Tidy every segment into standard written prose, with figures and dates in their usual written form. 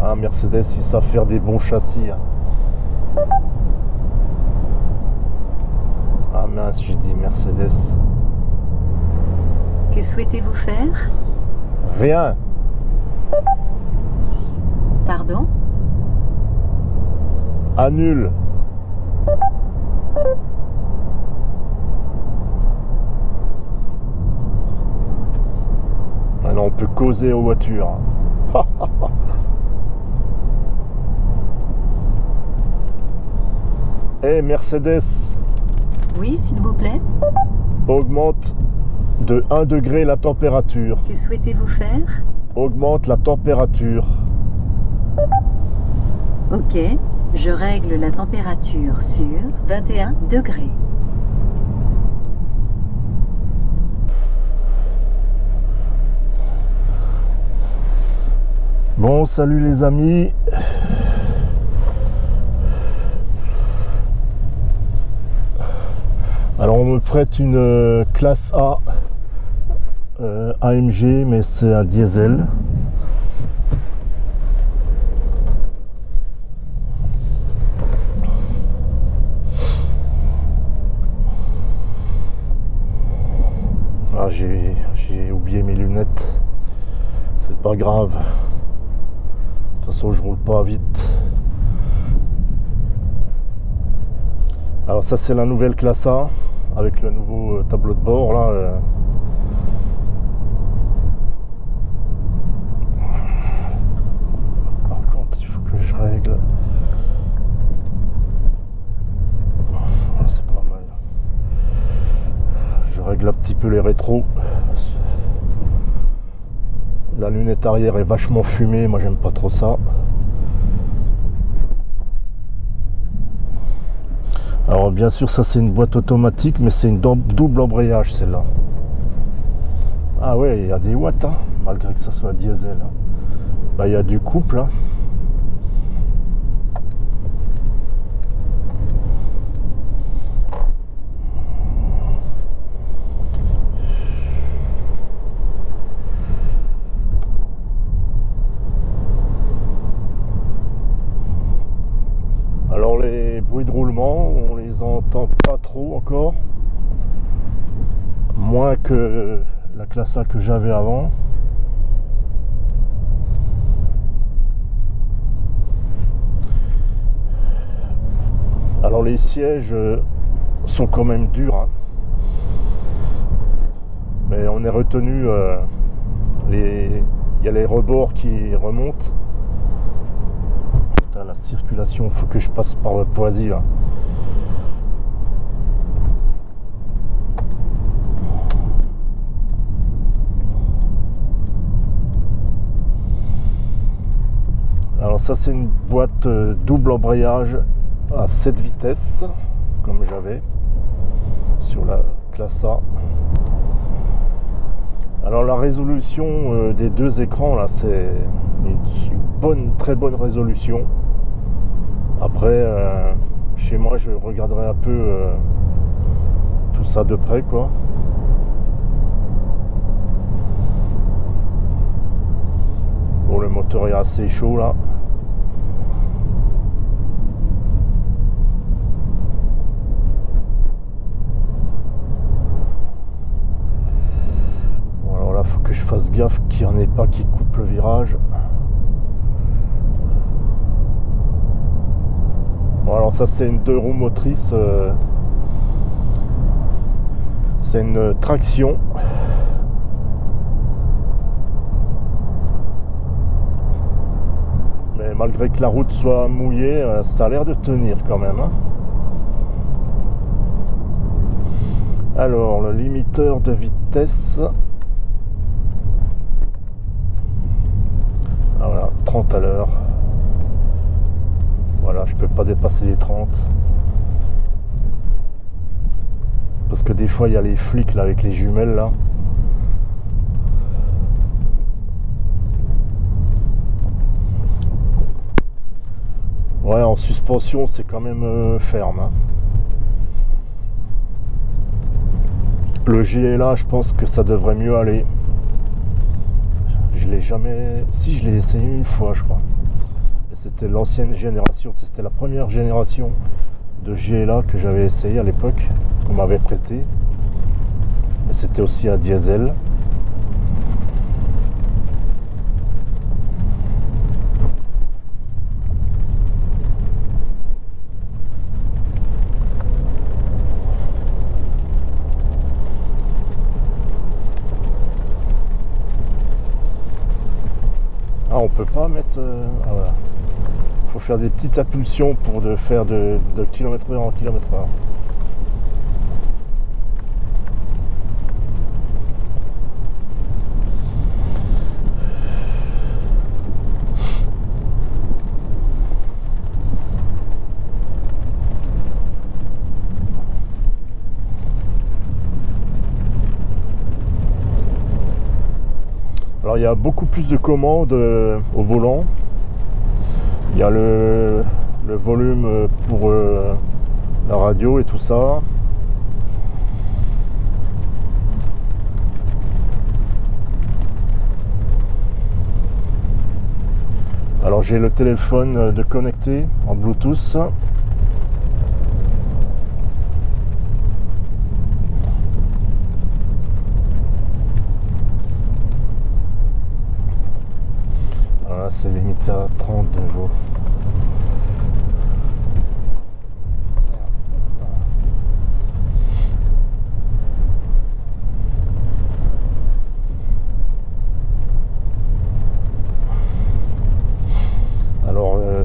Ah, Mercedes, ils savent faire des bons châssis. Hein. Ah mince, j'ai dit Mercedes. Que souhaitez-vous faire? Rien. Pardon? Annule. Maintenant, on peut causer aux voitures. Hey Mercedes, Oui, s'il vous plaît. augmente de 1 degré la température. Que souhaitez-vous faire? Augmente la température. Ok, je règle la température sur 21 degrés. Bon, salut les amis. Alors on me prête une classe A AMG, mais c'est un diesel. Ah, j'ai oublié mes lunettes. C'est pas grave. De toute façon, je roule pas vite. Alors ça, c'est la nouvelle classe A avec le nouveau tableau de bord là. Par contre, il faut que je règle. Voilà, c'est pas mal. Je règle un petit peu les rétros. La lunette arrière est vachement fumée, moi j'aime pas trop ça. Alors bien sûr ça c'est une boîte automatique, mais c'est une double embrayage celle-là. Ah ouais, il y a des watts hein, malgré que ça soit diesel. Bah il y a du couple hein. Alors les bruits de roulement, on les entend pas trop encore. Moins que la classe A que j'avais avant. Alors les sièges sont quand même durs. Hein. Mais on est retenu. Il y a les rebords qui remontent. La circulation, faut que je passe par le Poisy là. Alors ça c'est une boîte double embrayage à 7 vitesses comme j'avais sur la classe A. Alors la résolution des deux écrans là, c'est une très bonne résolution. Après chez moi je regarderai un peu tout ça de près quoi. Bon, le moteur est assez chaud là. Bon, alors là faut que je fasse gaffe qu'il n'y en ait pas qui coupe le virage. Bon, alors ça c'est une 2 roues motrices, c'est une traction. Mais malgré que la route soit mouillée, ça a l'air de tenir quand même. Hein. Alors le limiteur de vitesse. Ah, voilà, 30 à l'heure. Voilà, je peux pas dépasser les 30. Parce que des fois il y a les flics là avec les jumelles là. Ouais, en suspension c'est quand même ferme. Hein. Le GLA, je pense que ça devrait mieux aller. Je l'ai jamais. Si, je l'ai essayé une fois, je crois. C'était l'ancienne génération, c'était la première génération de GLA que j'avais essayé à l'époque, qu'on m'avait prêté. Et c'était aussi un diesel. Ah, on peut pas mettre... ah voilà. Faut faire des petites impulsions pour faire de km/h en km/h. Alors il y a beaucoup plus de commandes au volant. Il y a le volume pour la radio et tout ça. Alors j'ai le téléphone de connecté en Bluetooth. Voilà, c'est limité à 30 niveaux.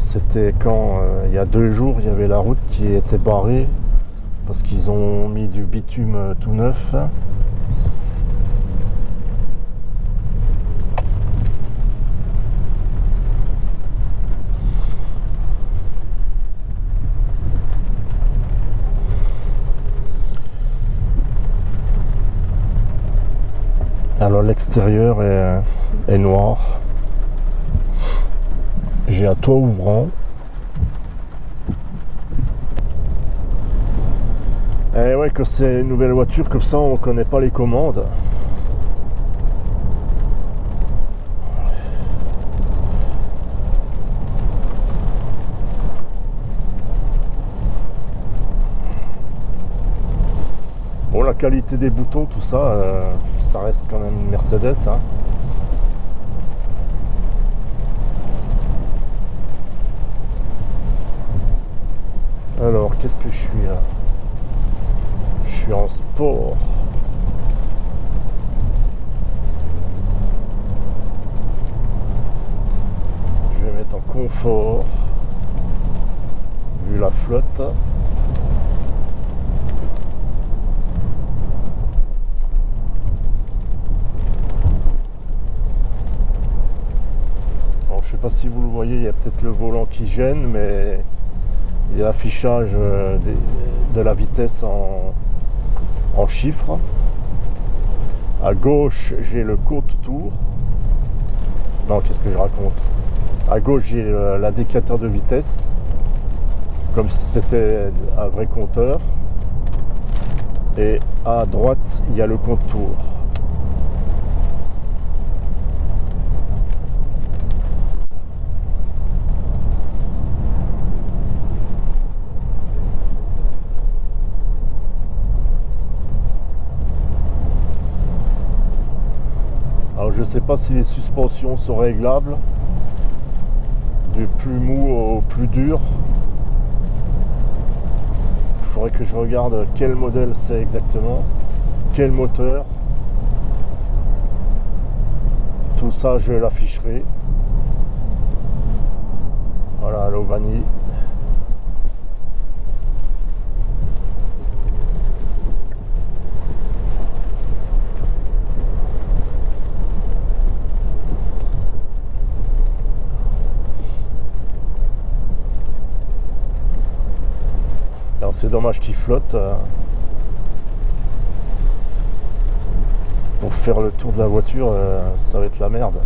C'était quand il y a 2 jours, il y avait la route qui était barrée parce qu'ils ont mis du bitume tout neuf. Alors l'extérieur est noir. J'ai un toit ouvrant. Et ouais, que c'est une nouvelle voiture, comme ça on connaît pas les commandes. Bon, la qualité des boutons, tout ça, ça reste quand même une Mercedes, hein. Alors, qu'est-ce que je suis là? Je suis en sport. Je vais mettre en confort, vu la flotte. Bon, je sais pas si vous le voyez, il y a peut-être le volant qui gêne, mais il y a l'affichage de la vitesse en chiffres. À gauche, j'ai le compte tour. Non, qu'est-ce que je raconte? À gauche, j'ai l'indicateur de vitesse, comme si c'était un vrai compteur. Et à droite, il y a le compte tour. Alors je ne sais pas si les suspensions sont réglables du plus mou au plus dur. Il faudrait que je regarde quel modèle c'est exactement, quel moteur. Tout ça je l'afficherai. Voilà, l'Ovani. Alors c'est dommage qu'il flotte. Pour faire le tour de la voiture, ça va être la merde.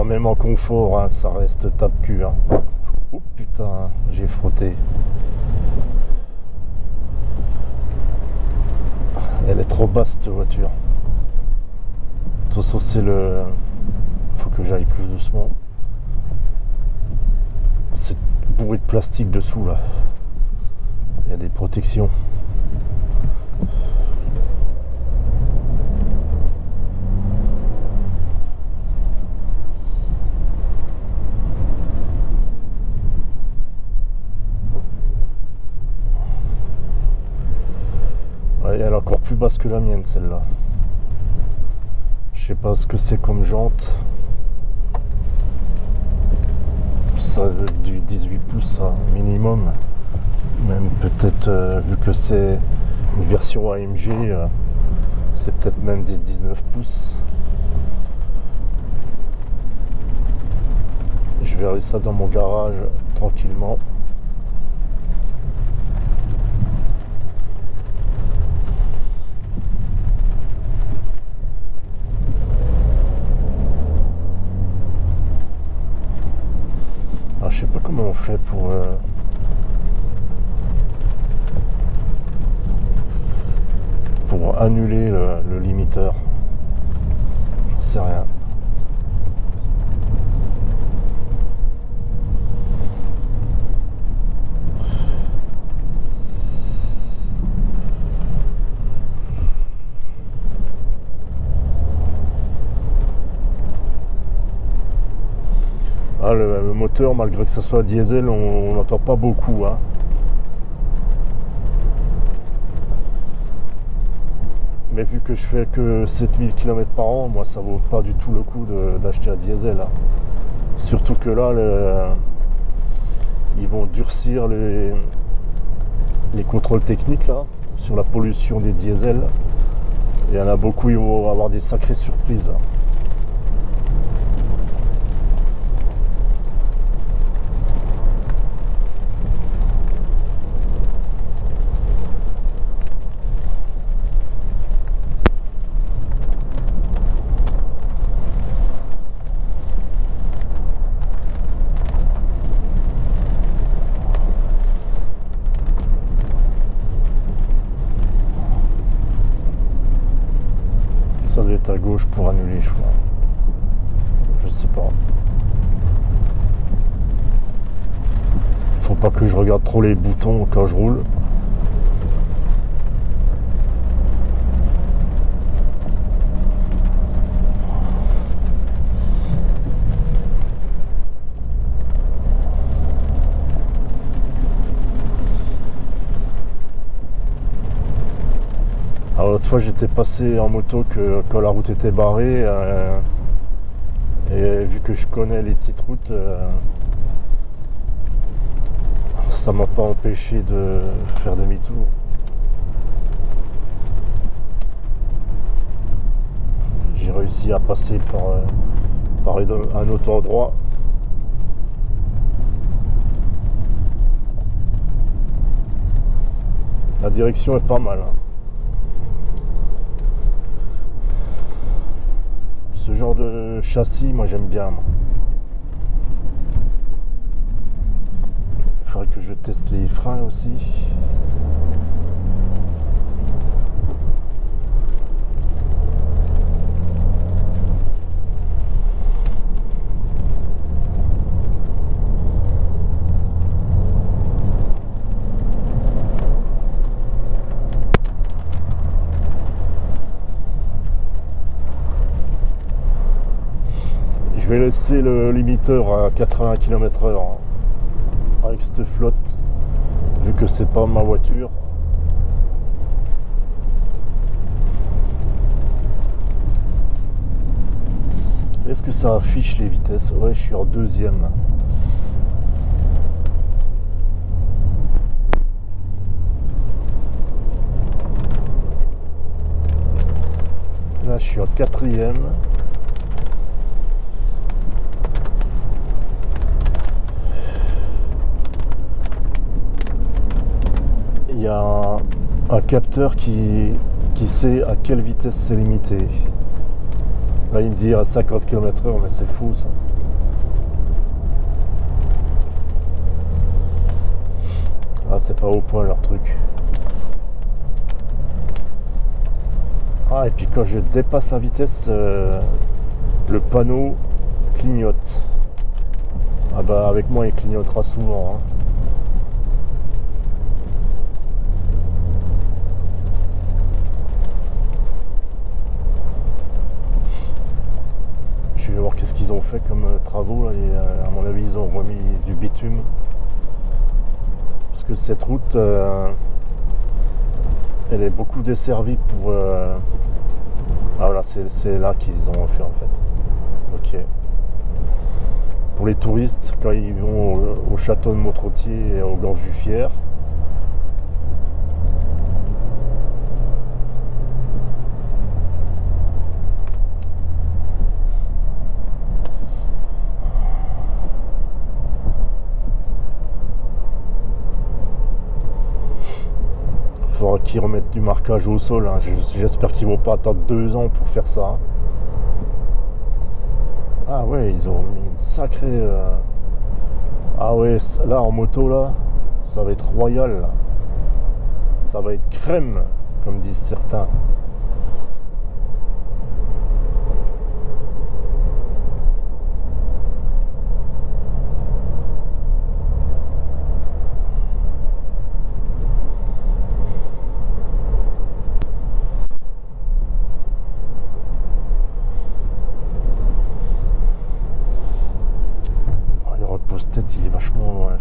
même en confort, hein, ça reste tape-cul. Hein. Oh putain, j'ai frotté. Elle est trop basse cette voiture. De toute façon, c'est le... Faut que j'aille plus doucement. C'est bourré de plastique dessous là. Il y a des protections. Ouais, elle est encore plus basse que la mienne celle-là. Je sais pas ce que c'est comme jante. Ça du 18 pouces ça, minimum. Même peut-être vu que c'est une version AMG, c'est peut-être même des 19 pouces. Je verrai ça dans mon garage tranquillement. Alors, je sais pas comment on fait pour annuler le limiteur. J'en sais rien. Ah, le moteur, malgré que ça soit diesel, on n'entend pas beaucoup. Hein. Mais vu que je fais que 7000 km par an, moi ça vaut pas du tout le coup d'acheter un diesel. Hein. Surtout que là, ils vont durcir les contrôles techniques là, sur la pollution des diesels. Il y en a beaucoup, ils vont avoir des sacrées surprises. Hein. Ça doit être à gauche pour annuler, je crois. Je sais pas. Faut pas que je regarde trop les boutons quand je roule. Alors l'autre fois j'étais passé en moto quand la route était barrée et vu que je connais les petites routes, ça m'a pas empêché de faire demi-tour. J'ai réussi à passer par un autre endroit. La direction est pas mal. Hein. Ce genre de châssis, moi j'aime bien. Il faudrait que je teste les freins aussi. Je vais laisser le limiteur à 80 km/h avec cette flotte, vu que c'est pas ma voiture. Est-ce que ça affiche les vitesses? Ouais, je suis en deuxième. Là, je suis en quatrième. Il y a un capteur qui sait à quelle vitesse c'est limité. Là, il me dit à 50 km/h, mais c'est fou ça. Ah, c'est pas au point leur truc. Ah, et puis quand je dépasse la vitesse, le panneau clignote. Ah bah avec moi il clignotera souvent. Hein. Je vais voir qu'est-ce qu'ils ont fait comme travaux là, et à mon avis ils ont remis du bitume. Parce que cette route elle est beaucoup desservie pour... Ah voilà, c'est là qu'ils ont fait en fait. Ok. Pour les touristes, quand ils vont au château de Montrotier et aux Gorges du Fier. Il faudra qu'ils remettent du marquage au sol. Hein. J'espère qu'ils vont pas attendre 2 ans pour faire ça. Ah ouais, ils ont mis une sacrée... Ah ouais, là en moto là, ça va être royal là. Ça va être crème, comme disent certains. Le repose-tête, il est vachement loin.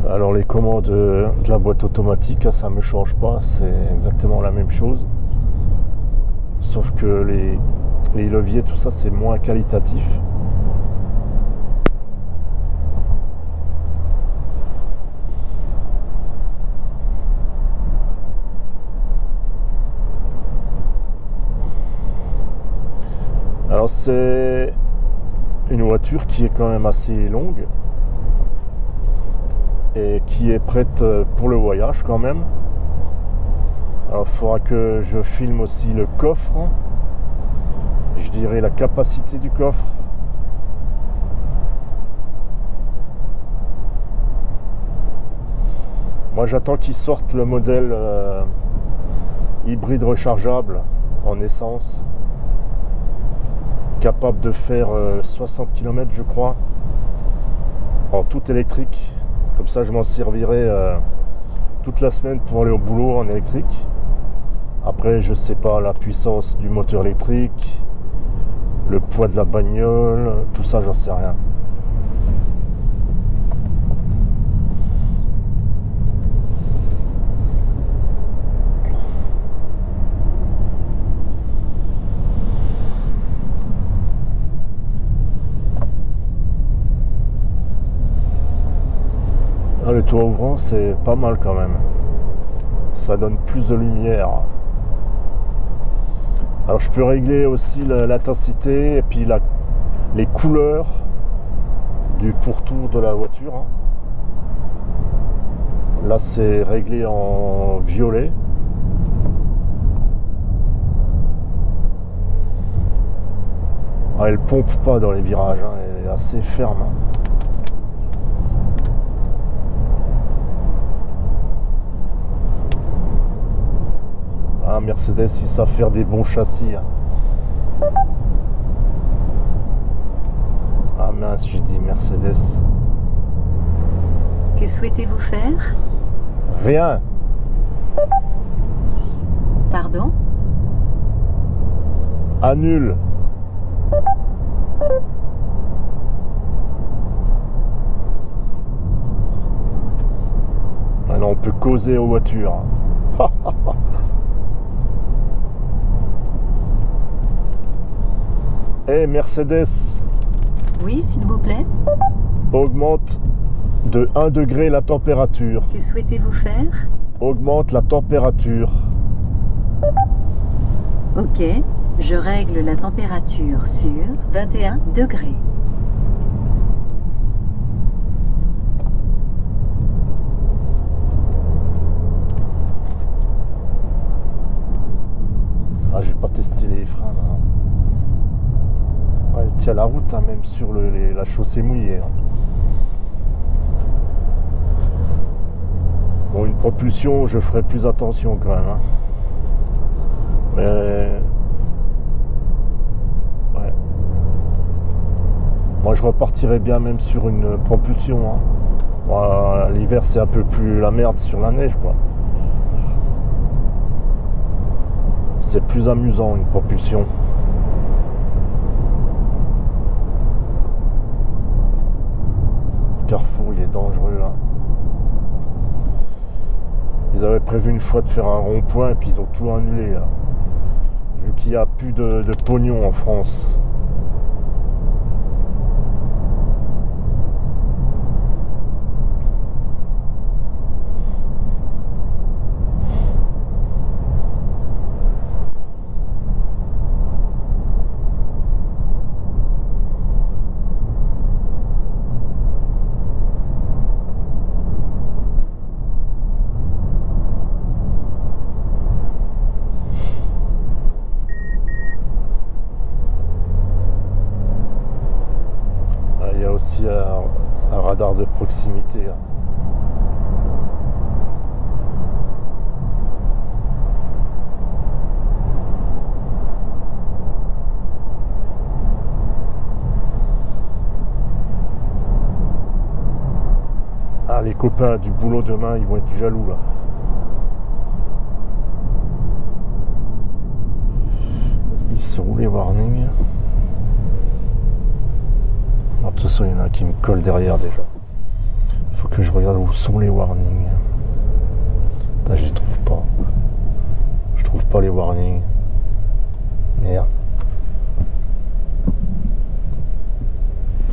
Alors les commandes de la boîte automatique, ça ne me change pas, c'est exactement la même chose. Sauf que les leviers, tout ça, c'est moins qualitatif. Alors c'est une voiture qui est quand même assez longue. Et qui est prête pour le voyage quand même. Alors il faudra que je filme aussi le coffre, je dirais la capacité du coffre. Moi j'attends qu'ils sortent le modèle hybride rechargeable en essence, capable de faire 60 km je crois, en tout électrique. Comme ça, je m'en servirai toute la semaine pour aller au boulot en électrique. Après, je sais pas la puissance du moteur électrique, le poids de la bagnole, tout ça, j'en sais rien. Ah, le toit ouvrant, c'est pas mal quand même. Ça donne plus de lumière. Alors je peux régler aussi l'intensité et puis les couleurs du pourtour de la voiture. Là c'est réglé en violet. Ah, elle pompe pas dans les virages, hein, elle est assez ferme. Ah, Mercedes, ils savent faire des bons châssis. Hein. Ah mince, j'ai dit Mercedes. Que souhaitez-vous faire? Rien. Pardon? Annule. Maintenant, on peut causer aux voitures. Hey Mercedes. Oui, s'il vous plaît. Augmente de 1 degré la température. Que souhaitez-vous faire? Augmente la température. Ok, je règle la température sur 21 degrés. tient la route, hein, même sur la chaussée mouillée. Hein. Bon, une propulsion, je ferai plus attention quand même. Hein. Mais ouais. Moi, je repartirais bien même sur une propulsion. Hein. Moi, l'hiver, c'est un peu plus la merde sur la neige, quoi. C'est plus amusant une propulsion. Ce carrefour, il est dangereux là. Ils avaient prévu une fois de faire un rond-point et puis ils ont tout annulé là. Vu qu'il n'y a plus de pognon en France. Il y a aussi un radar de proximité là. Ah, les copains du boulot demain, ils vont être jaloux là. Ils sont où les warnings? De toute façon, il y en a qui me collent derrière déjà. Il faut que je regarde où sont les warnings. Là, je les trouve pas. Je trouve pas les warnings. Merde.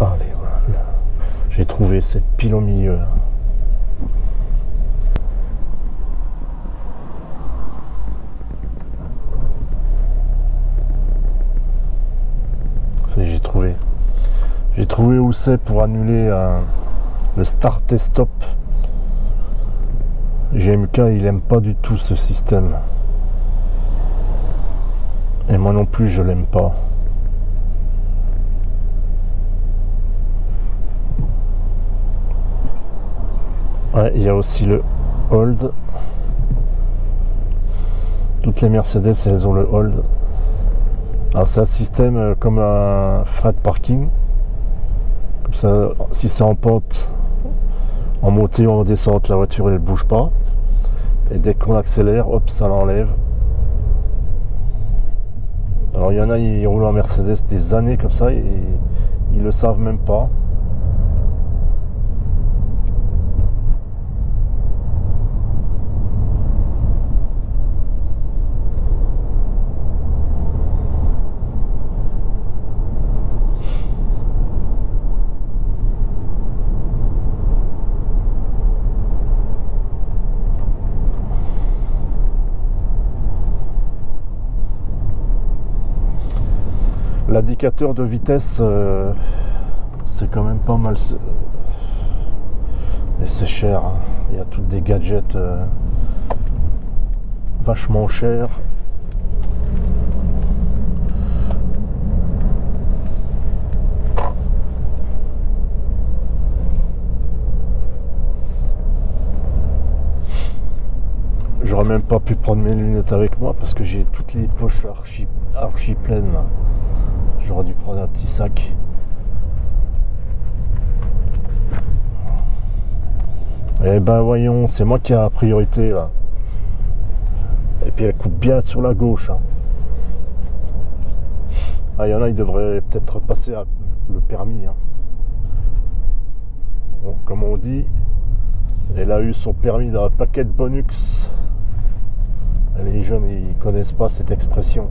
Allez, voilà. J'ai trouvé cette pile au milieu là. Ça y est, j'ai trouvé. J'ai trouvé où c'est pour annuler le start et stop. GMK, il aime pas du tout ce système. Et moi non plus, je l'aime pas. Ouais, il y a aussi le hold. Toutes les Mercedes, elles ont le hold. Alors c'est un système comme un fret parking. Comme ça, si c'est en pente, en montée ou en descente, la voiture elle bouge pas. Et dès qu'on accélère, hop, ça l'enlève. Alors il y en a, ils roulent en Mercedes des années comme ça et ils le savent même pas. L'indicateur de vitesse, c'est quand même pas mal. Mais c'est cher. Hein. Il y a toutes des gadgets vachement chers. J'aurais même pas pu prendre mes lunettes avec moi parce que j'ai toutes les poches archi pleines. Là. J'aurais dû prendre un petit sac. Eh ben voyons, c'est moi qui ai la priorité là. Et puis elle coupe bien sur la gauche. Hein. Ah, il y en a, ils devraient peut-être passer le permis. Hein. Bon, comme on dit, elle a eu son permis dans un paquet de bonux. Les jeunes, ils connaissent pas cette expression.